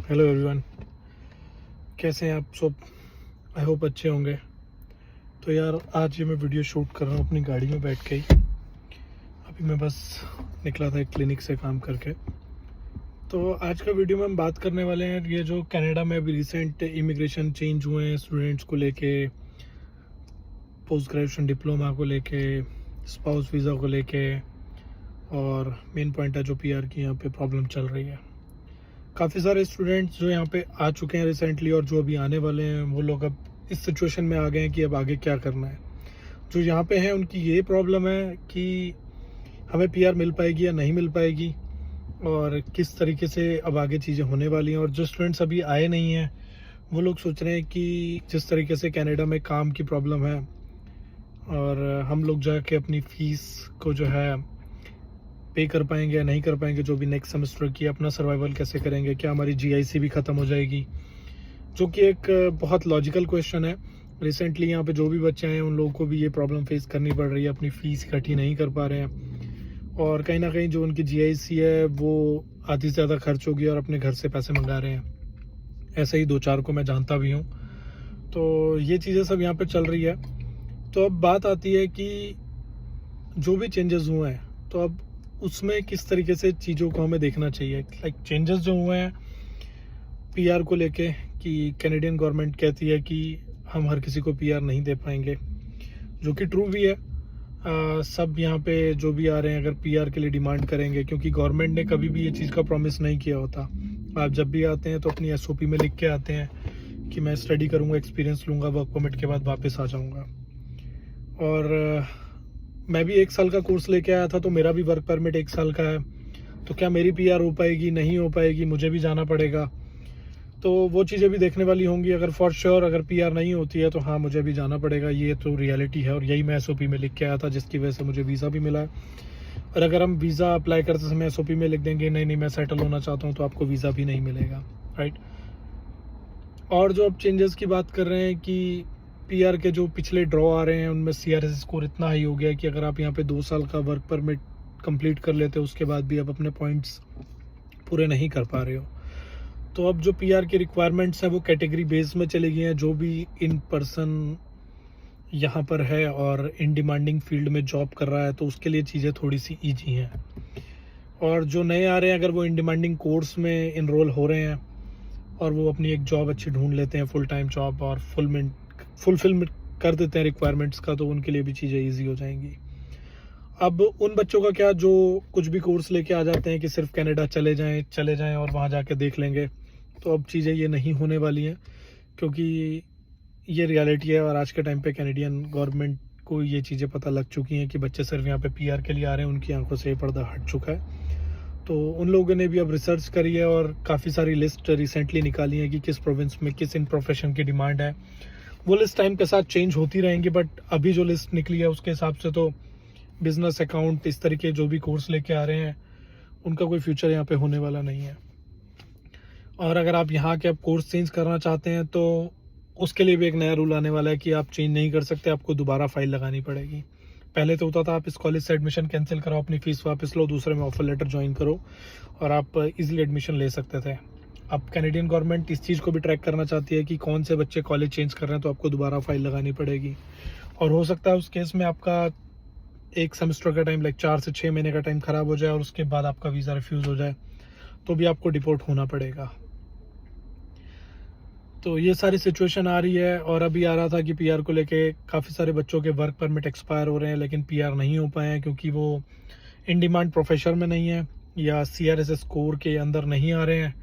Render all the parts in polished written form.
Hello everyone, कैसे हैं आप सब। आई होप अच्छे होंगे। तो यार आज ये मैं वीडियो शूट कर रहा हूँ अपनी गाड़ी में बैठ के ही। अभी मैं बस निकला था एक क्लिनिक से काम करके। तो आज का वीडियो में हम बात करने वाले हैं ये जो कनाडा में अभी रिसेंट इमिग्रेशन चेंज हुए हैं स्टूडेंट्स को लेके, पोस्ट ग्रेजुएशन डिप्लोमा को लेके, स्पाउस वीज़ा को लेके, और मेन पॉइंट है जो पीआर की यहाँ पे प्रॉब्लम चल रही है। काफ़ी सारे स्टूडेंट्स जो यहाँ पे आ चुके हैं रिसेंटली और जो अभी आने वाले हैं वो लोग अब इस सिचुएशन में आ गए हैं कि अब आगे क्या करना है। जो यहाँ पे हैं उनकी ये प्रॉब्लम है कि हमें पीआर मिल पाएगी या नहीं मिल पाएगी और किस तरीके से अब आगे चीज़ें होने वाली हैं। और जो स्टूडेंट्स अभी आए नहीं हैं वो लोग सोच रहे हैं कि जिस तरीके से कनाडा में काम की प्रॉब्लम है और हम लोग जाके अपनी फ़ीस को जो है पे कर पाएंगे या नहीं कर पाएंगे, जो भी नेक्स्ट सेमेस्टर की अपना सर्वाइवल कैसे करेंगे, क्या हमारी जीआईसी भी ख़त्म हो जाएगी, जो कि एक बहुत लॉजिकल क्वेश्चन है। रिसेंटली यहाँ पे जो भी बच्चे हैं उन लोगों को भी ये प्रॉब्लम फेस करनी पड़ रही है, अपनी फ़ीस इकट्ठी नहीं कर पा रहे हैं और कहीं ना कहीं जो उनकी जीआईसी है वो आधी से ज़्यादा खर्च होगी और अपने घर से पैसे मंगा रहे हैं। ऐसे ही 2-4 को मैं जानता भी हूँ। तो ये चीज़ें सब यहाँ पर चल रही है। तो अब बात आती है कि जो भी चेंजेस हुए हैं तो अब उसमें किस तरीके से चीज़ों को हमें देखना चाहिए। लाइक चेंजेस जो हुए हैं पीआर को लेके कि कैनेडियन गवर्नमेंट कहती है कि हम हर किसी को पीआर नहीं दे पाएंगे, जो कि ट्रू भी है। सब यहाँ पे जो भी आ रहे हैं अगर पीआर के लिए डिमांड करेंगे, क्योंकि गवर्नमेंट ने कभी भी ये चीज़ का प्रॉमिस नहीं किया होता। आप जब भी आते हैं तो अपनी एसओपी में लिख के आते हैं कि मैं स्टडी करूँगा, एक्सपीरियंस लूँगा, वर्क परमिट के बाद वापस आ जाऊँगा। और मैं भी 1 साल का कोर्स लेके आया था तो मेरा भी वर्क परमिट 1 साल का है। तो क्या मेरी पीआर हो पाएगी, नहीं हो पाएगी, मुझे भी जाना पड़ेगा। तो वो चीज़ें भी देखने वाली होंगी। अगर फॉर श्योर अगर पीआर नहीं होती है तो हाँ मुझे भी जाना पड़ेगा, ये तो रियलिटी है और यही मैं एसओपी में लिख के आया था, जिसकी वजह से मुझे वीज़ा भी मिला है। और अगर हम वीज़ा अप्लाई करते समय एसओपी में लिख देंगे नहीं मैं सेटल होना चाहता हूँ, तो आपको वीज़ा भी नहीं मिलेगा, राइट। और जो अब चेंजेस की बात कर रहे हैं कि पीआर के जो पिछले ड्रॉ आ रहे हैं उनमें सीआरएस स्कोर इतना हाई हो गया है कि अगर आप यहाँ पे 2 साल का वर्क परमिट कंप्लीट कर लेते हो उसके बाद भी आप अपने पॉइंट्स पूरे नहीं कर पा रहे हो। तो अब जो पीआर की रिक्वायरमेंट्स हैं वो कैटेगरी बेस में चली गई हैं। जो भी इन पर्सन यहाँ पर है और इन डिमांडिंग फील्ड में जॉब कर रहा है तो उसके लिए चीज़ें थोड़ी सी ईजी हैं। और जो नए आ रहे हैं अगर वो इन डिमांडिंग कोर्स में इनरोल हो रहे हैं और वो अपनी एक जॉब अच्छी ढूंढ लेते हैं, फुल टाइम जॉब, और फुलफिल कर देते हैं रिक्वायरमेंट्स का, तो उनके लिए भी चीज़ें ईजी हो जाएंगी। अब उन बच्चों का क्या जो कुछ भी कोर्स लेके आ जाते हैं कि सिर्फ कनाडा चले जाएं और वहाँ जाके देख लेंगे, तो अब चीज़ें ये नहीं होने वाली हैं, क्योंकि ये रियलिटी है। और आज के टाइम पे कैनेडियन गवर्नमेंट को ये चीज़ें पता लग चुकी हैं कि बच्चे सिर्फ यहाँ पे पीआर के लिए आ रहे हैं, उनकी आंखों से ये पर्दा हट चुका है। तो उन लोगों ने भी अब रिसर्च करी है और काफ़ी सारी लिस्ट रिसेंटली निकाली है कि किस प्रोविंस में किस इन प्रोफेशन की डिमांड है। वो लिस्ट टाइम के साथ चेंज होती रहेंगी, बट अभी जो लिस्ट निकली है उसके हिसाब से तो बिजनेस अकाउंट इस तरीके जो भी कोर्स लेके आ रहे हैं उनका कोई फ्यूचर यहाँ पे होने वाला नहीं है। और अगर आप यहाँ के अब कोर्स चेंज करना चाहते हैं तो उसके लिए भी एक नया रूल आने वाला है कि आप चेंज नहीं कर सकते, आपको दोबारा फाइल लगानी पड़ेगी। पहले तो होता था आप इस कॉलेज से एडमिशन कैंसिल कराओ, अपनी फ़ीस वापस लो, दूसरे में ऑफर लेटर ज्वाइन करो और आप इजीली एडमिशन ले सकते थे। अब कैनेडियन गवर्नमेंट इस चीज़ को भी ट्रैक करना चाहती है कि कौन से बच्चे कॉलेज चेंज कर रहे हैं, तो आपको दोबारा फाइल लगानी पड़ेगी। और हो सकता है उस केस में आपका 1 सेमेस्टर का टाइम, लाइक 4 से 6 महीने का टाइम ख़राब हो जाए और उसके बाद आपका वीज़ा रिफ्यूज़ हो जाए तो भी आपको डिपोर्ट होना पड़ेगा। तो ये सारी सिचुएशन आ रही है। और अभी आ रहा था कि पीआर को लेके काफ़ी सारे बच्चों के वर्क परमिट एक्सपायर हो रहे हैं लेकिन पीआर नहीं हो पाए हैं क्योंकि वो इन डिमांड प्रोफेशन में नहीं है या सीआरएस स्कोर के अंदर नहीं आ रहे हैं।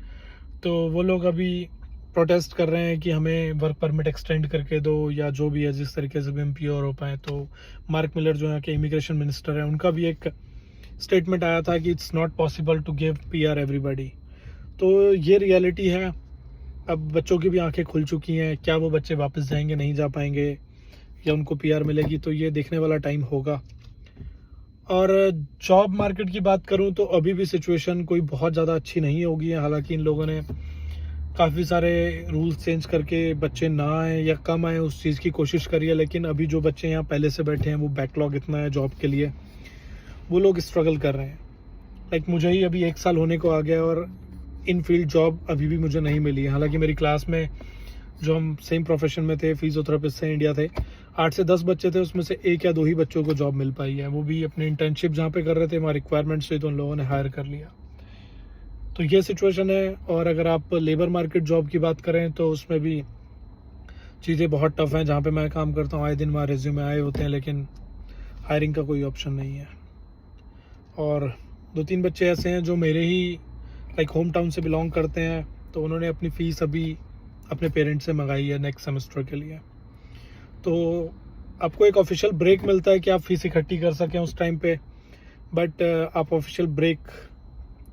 तो वो लोग अभी प्रोटेस्ट कर रहे हैं कि हमें वर्क परमिट एक्सटेंड करके दो, या जो भी है जिस तरीके से भी हम पीआर हो पाए। तो मार्क मिलर जो यहाँ के इमिग्रेशन मिनिस्टर हैं उनका भी एक स्टेटमेंट आया था कि it's not possible to give PR everybody. तो ये रियलिटी है। अब बच्चों की भी आंखें खुल चुकी हैं, क्या वो बच्चे वापस जाएंगे, नहीं जा पाएंगे, या उनको पीआर मिलेगी, तो ये देखने वाला टाइम होगा। और जॉब मार्केट की बात करूं तो अभी भी सिचुएशन कोई बहुत ज़्यादा अच्छी नहीं होगी। हालांकि इन लोगों ने काफ़ी सारे रूल्स चेंज करके बच्चे ना आए या कम आए उस चीज़ की कोशिश करी है, लेकिन अभी जो बच्चे यहाँ पहले से बैठे हैं वो बैकलॉग इतना है जॉब के लिए, वो लोग स्ट्रगल कर रहे हैं। लाइक मुझे ही अभी 1 साल होने को आ गया और इन फील्ड जॉब अभी भी मुझे नहीं मिली है। हालांकि मेरी क्लास में जो हम सेम प्रोफेशन में थे, फिजियोथेरेपिस्ट से इंडिया थे, 8 से 10 बच्चे थे, उसमें से 1 या 2 ही बच्चों को जॉब मिल पाई है। वो भी अपने इंटर्नशिप जहाँ पे कर रहे थे, वहाँ रिक्वायरमेंट्स थी तो उन लोगों ने हायर कर लिया। तो ये सिचुएशन है। और अगर आप लेबर मार्केट जॉब की बात करें तो उसमें भी चीज़ें बहुत टफ हैं। जहाँ पे मैं काम करता हूँ, आए दिन वहाँ रेज्यूमे आए होते हैं, लेकिन हायरिंग का कोई ऑप्शन नहीं है। और 2-3 बच्चे ऐसे हैं जो मेरे ही लाइक होम टाउन से बिलोंग करते हैं, तो उन्होंने अपनी फ़ीस अभी अपने पेरेंट्स से मंगाई है नेक्स्ट सेमेस्टर के लिए। तो आपको एक ऑफिशियल ब्रेक मिलता है कि आप फ़ीस इकट्ठी कर सकें उस टाइम पे, बट आप ऑफिशियल ब्रेक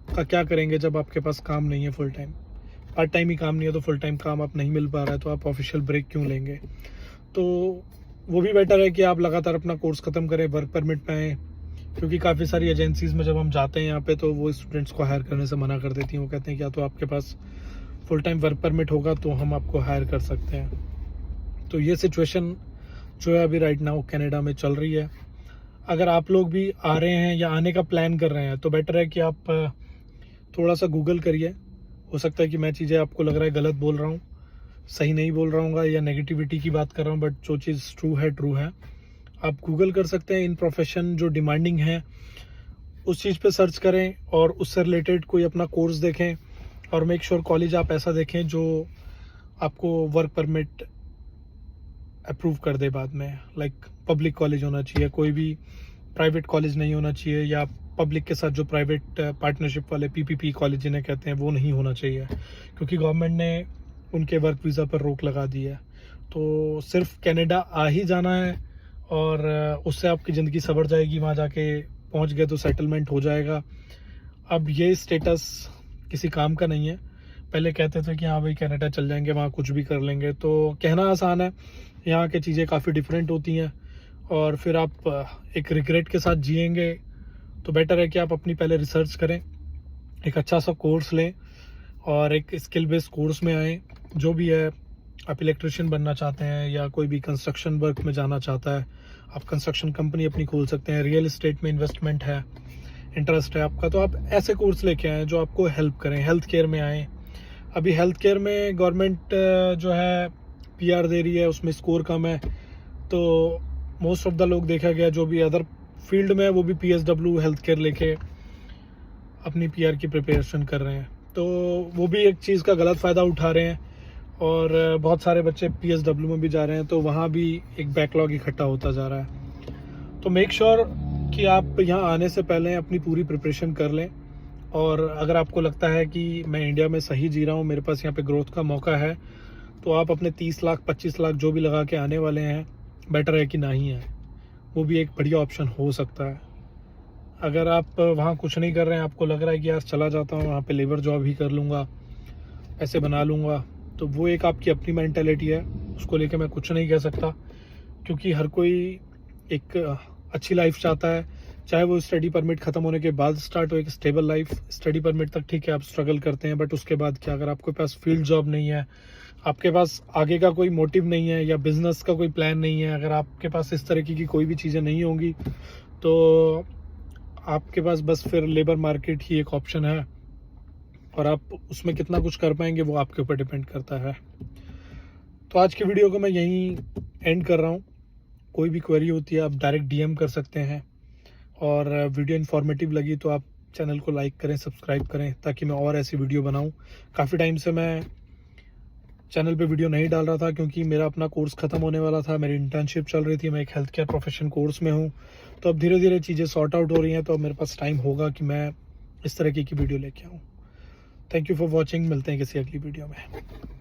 का क्या करेंगे जब आपके पास काम नहीं है फुल टाइम? पार्ट टाइम ही काम नहीं है तो फुल टाइम काम आप नहीं मिल पा रहा है, तो आप ऑफिशियल ब्रेक क्यों लेंगे? तो वो भी बेटर है कि आप लगातार अपना कोर्स ख़त्म करें, वर्क परमिट पे आएँ, क्योंकि काफ़ी सारी एजेंसीज़ में जब हम जाते हैं यहाँ पे तो वो स्टूडेंट्स को हायर करने से मना कर देती हैं। वो कहते हैं कि या तो आपके पास फुल टाइम वर्क परमिट होगा तो हम आपको हायर कर सकते हैं। तो ये सिचुएशन जो है अभी राइट नाउ कनाडा में चल रही है। अगर आप लोग भी आ रहे हैं या आने का प्लान कर रहे हैं तो बेटर है कि आप थोड़ा सा गूगल करिए। हो सकता है कि मैं चीज़ें आपको लग रहा है गलत बोल रहा हूँ, सही नहीं बोल रहा हूँ या नेगेटिविटी की बात कर रहा हूँ, बट जो चीज़ ट्रू है। आप गूगल कर सकते हैं, इन प्रोफेशन जो डिमांडिंग है उस चीज़ पे सर्च करें और उससे रिलेटेड कोई अपना कोर्स देखें, और मेक श्योर कॉलेज आप ऐसा देखें जो आपको वर्क परमिट अप्रूव कर दे बाद में। लाइक पब्लिक कॉलेज होना चाहिए, कोई भी प्राइवेट कॉलेज नहीं होना चाहिए, या पब्लिक के साथ जो प्राइवेट पार्टनरशिप वाले पीपीपी कॉलेज जिन्हें कहते हैं वो नहीं होना चाहिए, क्योंकि गवर्नमेंट ने उनके वर्क वीज़ा पर रोक लगा दी है। तो सिर्फ कनाडा आ ही जाना है और उससे आपकी ज़िंदगी संवर जाएगी। वहाँ जाके पहुँच गए तो सेटलमेंट हो जाएगा। अब ये स्टेटस किसी काम का नहीं है। पहले कहते थे कि हाँ भाई कनाडा चल जाएंगे, वहाँ कुछ भी कर लेंगे, तो कहना आसान है, यहाँ की चीज़ें काफ़ी डिफरेंट होती हैं और फिर आप एक रिग्रेट के साथ जिएंगे। तो बेटर है कि आप अपनी पहले रिसर्च करें, एक अच्छा सा कोर्स लें और एक स्किल बेस्ड कोर्स में आएँ। जो भी है, आप इलेक्ट्रिशियन बनना चाहते हैं या कोई भी कंस्ट्रक्शन वर्क में जाना चाहता है, आप कंस्ट्रक्शन कंपनी अपनी खोल सकते हैं, रियल एस्टेट में इन्वेस्टमेंट है, इंटरेस्ट है आपका, तो आप ऐसे कोर्स लेके आएँ जो आपको हेल्प करें। हेल्थ केयर में आएँ। अभी हेल्थ केयर में गवर्नमेंट जो है पीआर दे रही है, उसमें स्कोर कम है, तो मोस्ट ऑफ द लोग देखा गया जो भी अदर फील्ड में है वो भी पीएसडब्ल्यू हेल्थ केयर लेके अपनी पीआर की प्रिपरेशन कर रहे हैं। तो वो भी एक चीज़ का गलत फ़ायदा उठा रहे हैं और बहुत सारे बच्चे पीएसडब्ल्यू में भी जा रहे हैं, तो वहाँ भी एक बैकलॉग इकट्ठा होता जा रहा है। तो मेक श्योर कि आप यहाँ आने से पहले अपनी पूरी प्रिपरेशन कर लें, और अगर आपको लगता है कि मैं इंडिया में सही जी रहा हूँ, मेरे पास यहाँ पे ग्रोथ का मौका है, तो आप अपने 30 लाख 25 लाख जो भी लगा के आने वाले हैं, बेटर है कि ना ही आए। वो भी एक बढ़िया ऑप्शन हो सकता है। अगर आप वहाँ कुछ नहीं कर रहे हैं, आपको लग रहा है कि यार चला जाता हूँ वहाँ पे, लेबर जॉब ही कर लूँगा, पैसे बना लूँगा, तो वो एक आपकी अपनी मेंटालिटी है, उसको लेके मैं कुछ नहीं कह सकता, क्योंकि हर कोई एक अच्छी लाइफ चाहता है, चाहे वो स्टडी परमिट ख़त्म होने के बाद स्टार्ट हो। एक स्टेबल लाइफ स्टडी परमिट तक ठीक है, आप स्ट्रगल करते हैं, बट उसके बाद क्या? अगर आपके पास फील्ड जॉब नहीं है, आपके पास आगे का कोई मोटिव नहीं है या बिजनेस का कोई प्लान नहीं है, अगर आपके पास इस तरीके की कोई भी चीज़ें नहीं होंगी, तो आपके पास बस फिर लेबर मार्केट ही एक ऑप्शन है, और आप उसमें कितना कुछ कर पाएंगे वो आपके ऊपर डिपेंड करता है। तो आज की वीडियो को मैं यहीं एंड कर रहा हूँ। कोई भी क्वेरी होती है आप डायरेक्ट डीएम कर सकते हैं, और वीडियो इन्फॉर्मेटिव लगी तो आप चैनल को लाइक करें, सब्सक्राइब करें, ताकि मैं और ऐसी वीडियो बनाऊं। काफ़ी टाइम से मैं चैनल पे वीडियो नहीं डाल रहा था, क्योंकि मेरा अपना कोर्स ख़त्म होने वाला था, मेरी इंटर्नशिप चल रही थी, मैं एक हेल्थ केयर प्रोफेशन कोर्स में हूँ। तो अब धीरे धीरे चीज़ें सॉर्ट आउट हो रही हैं, तो अब मेरे पास टाइम होगा कि मैं इस तरीके की वीडियो लेके आऊँ। Thank you for watching. मिलते हैं किसी अगली वीडियो में।